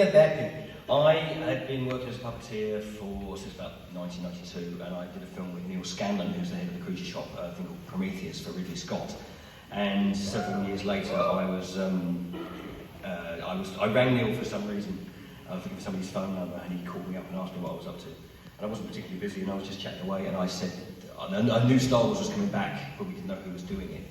That bit. I had been working as a puppeteer since about 1992, and I did a film with Neil Scanlon, who's the head of the creature shop, a thing called Prometheus for Ridley Scott. And several years later, I rang Neil for some reason. I was looking for somebody's phone number, and he called me up and asked me what I was up to. And I wasn't particularly busy, and I was just chatting away, and I said, I knew Star Wars was coming back, but we didn't know who was doing it.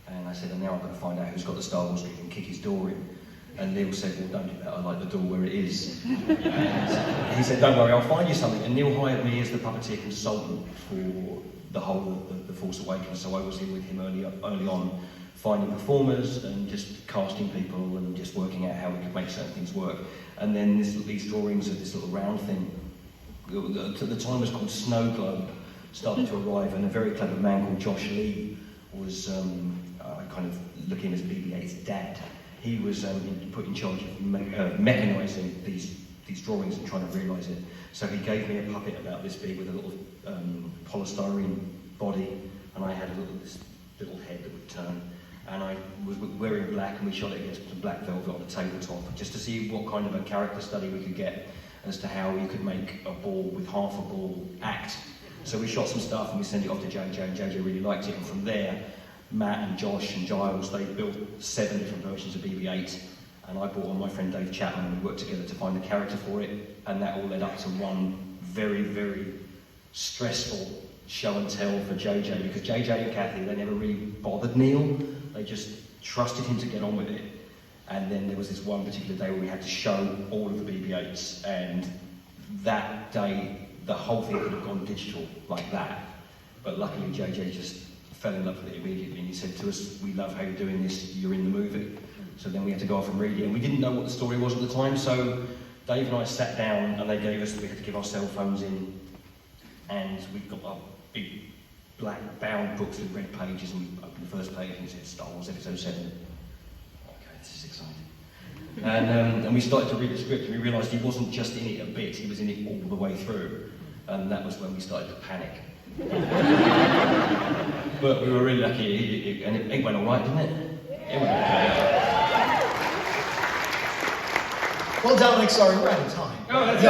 And I said, and now I'm going to find out who's got the Star Wars key and kick his door in. And Neil said, well, don't do that, I like the door where it is. And he said, don't worry, I'll find you something. And Neil hired me as the puppeteer consultant for the whole of the Force Awakens, so I was in with him early on, finding performers and just casting people and just working out how we could make certain things work. And then these drawings of this little round thing, at the time it was called Snow Globe, started to arrive, and a very clever man called Josh Lee was kind of looking as BB-8's dad. He was put in charge of mechanising these drawings and trying to realise it. So he gave me a puppet about this big with a little polystyrene body, and I had this little head that would turn. And I was wearing black, and we shot it against some black velvet on a tabletop, just to see what kind of a character study we could get as to how you could make a ball with half a ball act. So we shot some stuff and we sent it off to JJ, and JJ really liked it, and from there, Matt and Josh and Giles, they built 7 different versions of BB-8, and I brought on my friend Dave Chapman, and we worked together to find the character for it, and that all led up to one very, very stressful show and tell for JJ, because JJ and Kathy, they never really bothered Neil, they just trusted him to get on with it. And then there was this one particular day where we had to show all of the BB-8s, and that day, the whole thing could have gone digital like that, but luckily JJ just fell in love with it immediately, and he said to us, we love how you're doing this, you're in the movie. So then we had to go off and read it, and we didn't know what the story was at the time, so Dave and I sat down, and we had to give our cell phones in, and we got our big black bound books with red pages, and we opened the first page and it said Star Wars Episode 7. Okay, this is exciting. And we started to read the script, and we realised he wasn't just in it a bit, he was in it all the way through, and that was when we started to panic. But we were really lucky, and it went all right, didn't it? It went okay. Well, Dominic, sorry, we're out of time. Oh, that's it.